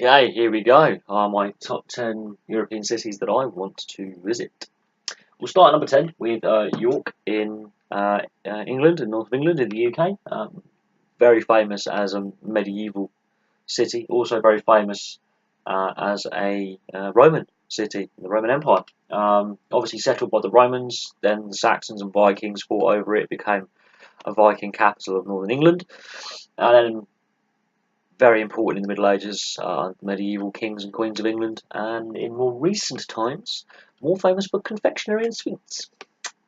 Okay, here we go. Are my top 10 European cities that I want to visit. We'll start at number 10 with York in England, in north of England, in the UK. Very famous as a medieval city, also very famous as a Roman city in the Roman Empire. Obviously settled by the Romans, then the Saxons and Vikings fought over it, became a Viking capital of northern England, and then very important in the Middle Ages, medieval kings and queens of England, and in more recent times, more famous for confectionery and sweets.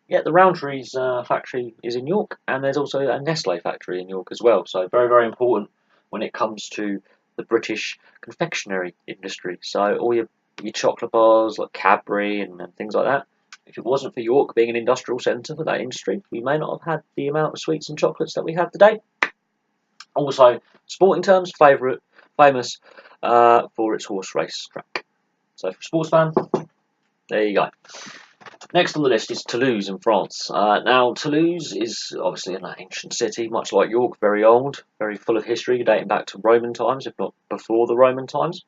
Yeah, the Rowntree's factory is in York, and there's also a Nestle factory in York as well. So very, very important when it comes to the British confectionery industry. So all your chocolate bars like Cadbury and things like that. If it wasn't for York being an industrial centre for that industry, we may not have had the amount of sweets and chocolates that we have today. Also, sporting terms, famous for its horse race track. So for a sports fan, there you go. Next on the list is Toulouse in France. Now, Toulouse is obviously an ancient city, much like York, very old, very full of history, dating back to Roman times, if not before the Roman times.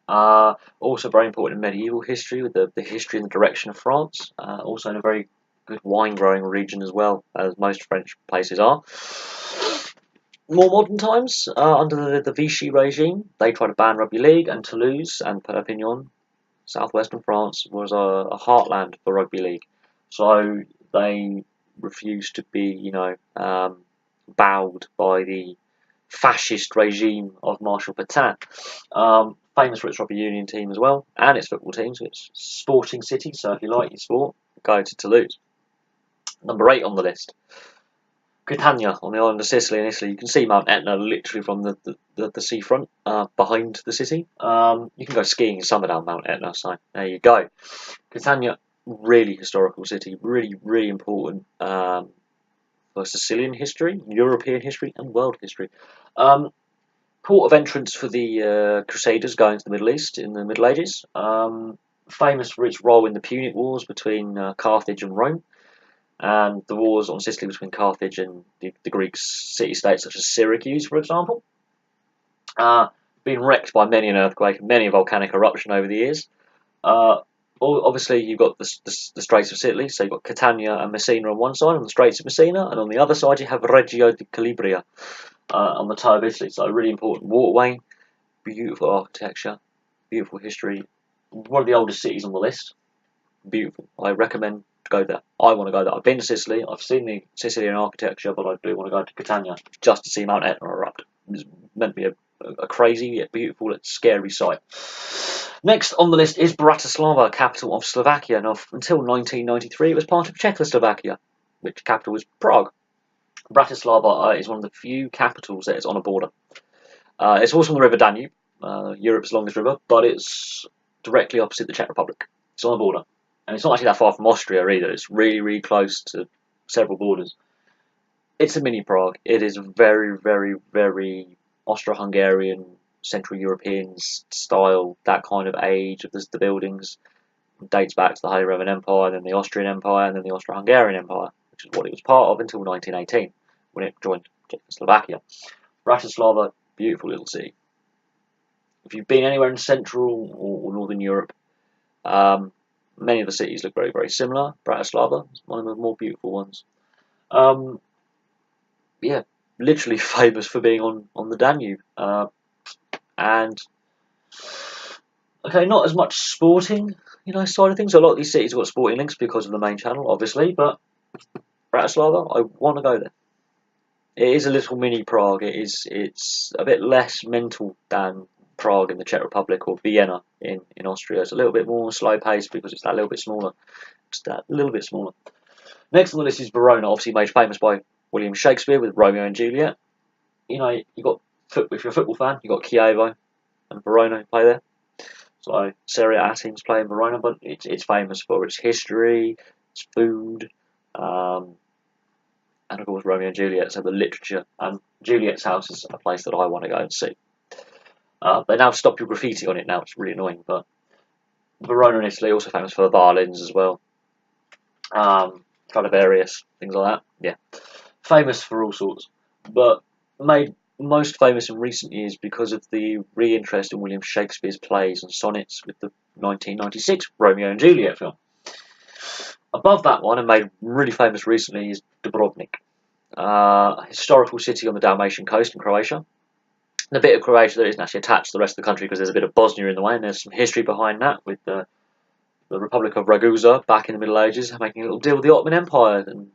Also very important in medieval history, with the history and the direction of France. Also in a very good wine-growing region as well, as most French places are. More modern times, under the Vichy regime, they tried to ban rugby league, and Toulouse and Perpignan, southwestern France, was a heartland for rugby league. So they refused to be, bowed by the fascist regime of Marshal Pétain. Famous for its rugby union team as well, and its football team, so it's a sporting city, so if you like your sport, go to Toulouse. Number 8 on the list. Catania on the island of Sicily in Italy. You can see Mount Etna literally from the seafront behind the city. You can go skiing in summer down Mount Etna, so there you go. Catania, really historical city, really, really important for Sicilian history, European history, and world history. Port of entrance for the Crusaders going to the Middle East in the Middle Ages. Famous for its role in the Punic Wars between Carthage and Rome, and the wars on Sicily between Carthage and the Greek city-states such as Syracuse, for example. Been wrecked by many an earthquake and many a volcanic eruption over the years. Obviously, you've got the Straits of Sicily, so you've got Catania and Messina on one side, on the Straits of Messina, and on the other side you have Reggio di Calabria on the toe of Italy. So a really important waterway, beautiful architecture, beautiful history. One of the oldest cities on the list. Beautiful. I recommend to go there. I want to go there. I've been to Sicily. I've seen the Sicilian architecture, but I do want to go to Catania just to see Mount Etna erupt. It's meant to be a crazy yet beautiful yet scary sight. Next on the list is Bratislava, capital of Slovakia. Now, until 1993, it was part of Czechoslovakia, which capital was Prague. Bratislava is one of the few capitals that is on a border. It's also on the River Danube, Europe's longest river, but it's directly opposite the Czech Republic. It's on the border. And it's not actually that far from Austria either. It's really, really close to several borders. It's a mini Prague. It is very, very, very Austro-Hungarian, Central European style, that kind of age of the buildings. It dates back to the Holy Roman Empire, then the Austrian Empire, and then the Austro-Hungarian Empire, which is what it was part of until 1918, when it joined Czechoslovakia. Bratislava, beautiful little city. If you've been anywhere in Central or Northern Europe, many of the cities look very, very similar. Bratislava is one of the more beautiful ones. Yeah, literally famous for being on the Danube. And okay, not as much sporting, side of things. A lot of these cities have got sporting links because of the main channel, obviously. But Bratislava, I want to go there. It is a little mini Prague. It's a bit less mental than Prague in the Czech Republic or Vienna in Austria. It's a little bit more slow paced because it's that little bit smaller. Just that little bit smaller. Next on the list is Verona, obviously made famous by William Shakespeare with Romeo and Juliet. You got if you're a football fan, you got Chievo and Verona who play there. So Serie A teams play in Verona, but it's famous for its history, its food, and of course Romeo and Juliet. So the literature, and Juliet's house is a place that I want to go and see. They now stop your graffiti on it now. It's really annoying, but Verona in Italy, also famous for the violins as well. Stradivarius, things like that. Yeah, famous for all sorts, but made most famous in recent years because of the re-interest in William Shakespeare's plays and sonnets with the 1996 Romeo and Juliet film. Above that one, and made really famous recently, is Dubrovnik, a historical city on the Dalmatian coast in Croatia. And a bit of Croatia that isn't actually attached to the rest of the country because there's a bit of Bosnia in the way, and there's some history behind that with the Republic of Ragusa back in the Middle Ages making a little deal with the Ottoman Empire and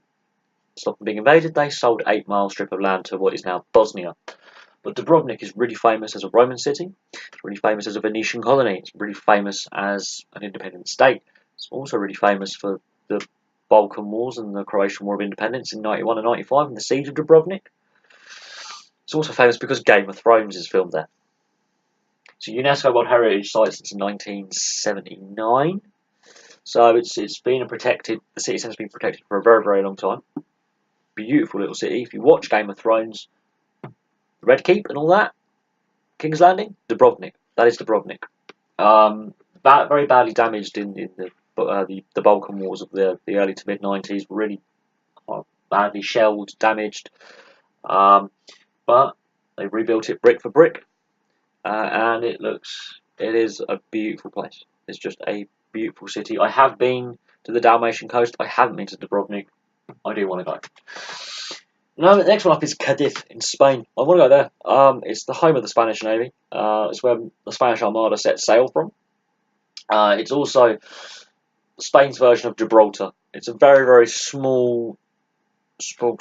stop them being invaded. They sold an 8-mile strip of land to what is now Bosnia. But Dubrovnik is really famous as a Roman city. It's really famous as a Venetian colony. It's really famous as an independent state. It's also really famous for the Balkan Wars and the Croatian War of Independence in 91 and 95 and the siege of Dubrovnik. It's also famous because Game of Thrones is filmed there. It's a UNESCO World Heritage Site since 1979. So it's been protected. The city centre's been protected for a very, very long time. Beautiful little city. If you watch Game of Thrones, Red Keep and all that, King's Landing, Dubrovnik. That is Dubrovnik. Very badly damaged in the Balkan Wars of the early to mid 90s. Really badly shelled, damaged. But they rebuilt it brick for brick, and it is a beautiful place. It's just a beautiful city. I have been to the Dalmatian coast. I haven't been to Dubrovnik. I do want to go. Now, the next one up is Cadiz in Spain. I want to go there. It's the home of the Spanish Navy. It's where the Spanish Armada set sail from. It's also Spain's version of Gibraltar. It's a very, very small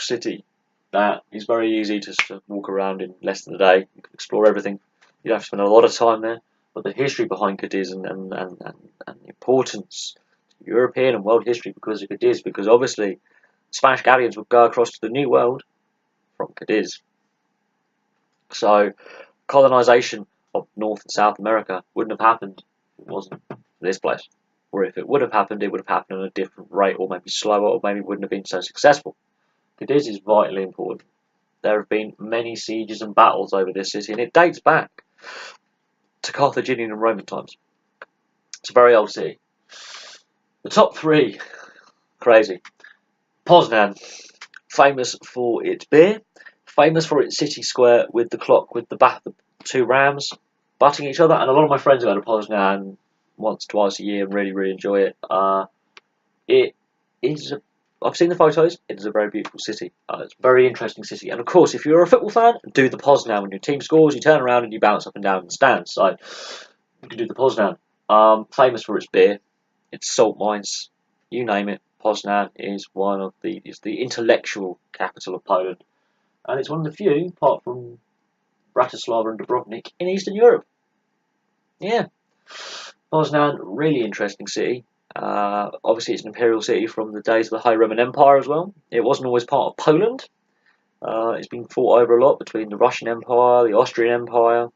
city that is very easy to walk around in less than a day. You can explore everything. You don't have to spend a lot of time there. But the history behind Cadiz and the importance to European and world history because of Cadiz, because obviously Spanish galleons would go across to the New World from Cadiz. So colonisation of North and South America wouldn't have happened if it wasn't for this place. Or if it would have happened, it would have happened at a different rate, or maybe slower, or maybe wouldn't have been so successful. Cadiz is vitally important. There have been many sieges and battles over this city, and it dates back to Carthaginian and Roman times. It's a very old city. The top three, crazy. Poznan, famous for its beer, famous for its city square with the clock with the two rams butting each other, and a lot of my friends go to Poznan once, twice a year and really, really enjoy it. I've seen the photos. It is a very beautiful city. It's a very interesting city. And of course, if you're a football fan, do the Poznan. When your team scores, you turn around and you bounce up and down in the stands. So you can do the Poznan. Famous for its beer, its salt mines, you name it. Poznan is the intellectual capital of Poland. And it's one of the few, apart from Bratislava and Dubrovnik, in Eastern Europe. Yeah. Poznan, really interesting city. Obviously, it's an imperial city from the days of the High Roman Empire as well. It wasn't always part of Poland. It's been fought over a lot between the Russian Empire, the Austrian Empire,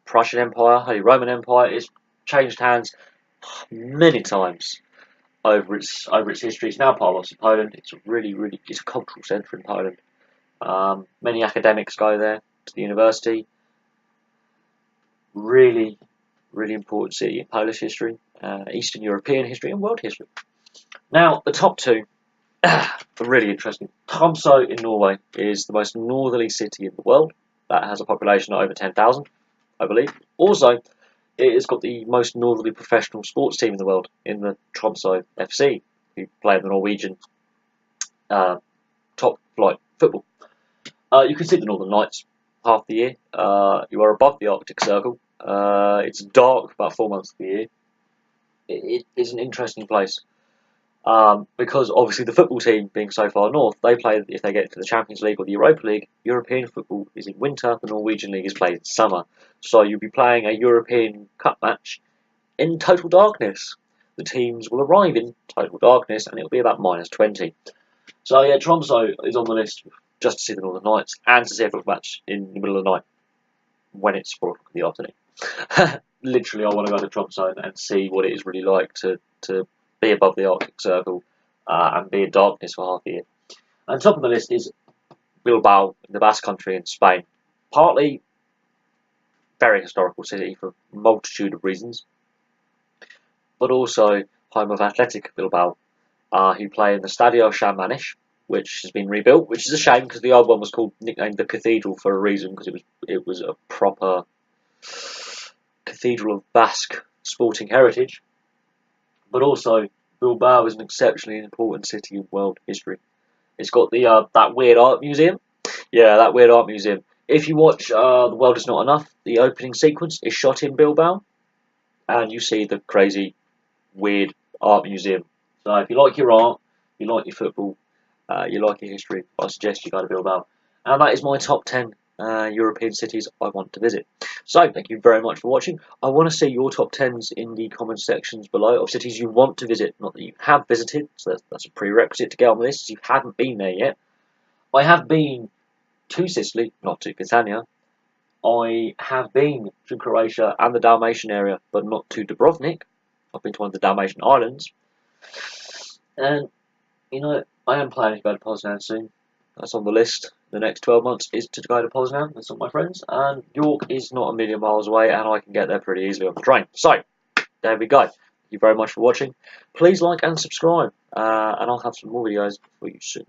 Prussian Empire, Holy Roman Empire. It's changed hands many times over its history. It's now part of Poland. It's it's a cultural centre in Poland. Many academics go there to the university. Really important city in Polish history, Eastern European history, and world history. Now, the top two are really interesting. Tromsø in Norway is the most northerly city in the world. That has a population of over 10,000, I believe. Also, it has got the most northerly professional sports team in the world in the Tromsø FC, who play in the Norwegian top flight football. You can see the Northern Lights half the year. You are above the Arctic Circle. It's dark about 4 months of the year. It is an interesting place because obviously the football team being so far north, they play if they get to the Champions League or the Europa League. European football is in winter. The Norwegian League is played in summer. So you'll be playing a European Cup match in total darkness. The teams will arrive in total darkness and it'll be about -20. So yeah, Tromsø is on the list just to see the Northern Lights and to see a football match in the middle of the night when it's 4 o'clock in the afternoon. Literally, I want to go to Tromsø and see what it is really like to be above the Arctic Circle and be in darkness for half the year. And top of the list is Bilbao, in the Basque Country in Spain. Partly very historical city for a multitude of reasons, but also home of Athletic Bilbao, who play in the Stadio San Mamés, which has been rebuilt, which is a shame because the old one was nicknamed the Cathedral for a reason, because it was a proper cathedral of Basque sporting heritage. But also, Bilbao is an exceptionally important city in world history. It's got the that weird art museum. Yeah, that weird art museum. If you watch The World Is Not Enough, the opening sequence is shot in Bilbao, and you see the crazy, weird art museum. So if you like your art, you like your football, you like your history, I suggest you go to Bilbao. And that is my top 10 European cities I want to visit. So thank you very much for watching. I want to see your top 10s in the comment sections below of cities you want to visit, not that you have visited. So that's a prerequisite to get on the list, if you haven't been there yet. I have been to Sicily, not to Catania. I have been to Croatia and the Dalmatian area, but not to Dubrovnik. I've been to one of the Dalmatian islands. And, you know, I am planning to go to Poznan soon. That's on the list. The next 12 months is to go to Poznan with some of my friends. And York is not a million miles away, and I can get there pretty easily on the train. So, there we go. Thank you very much for watching. Please like and subscribe, and I'll have some more videos for you soon.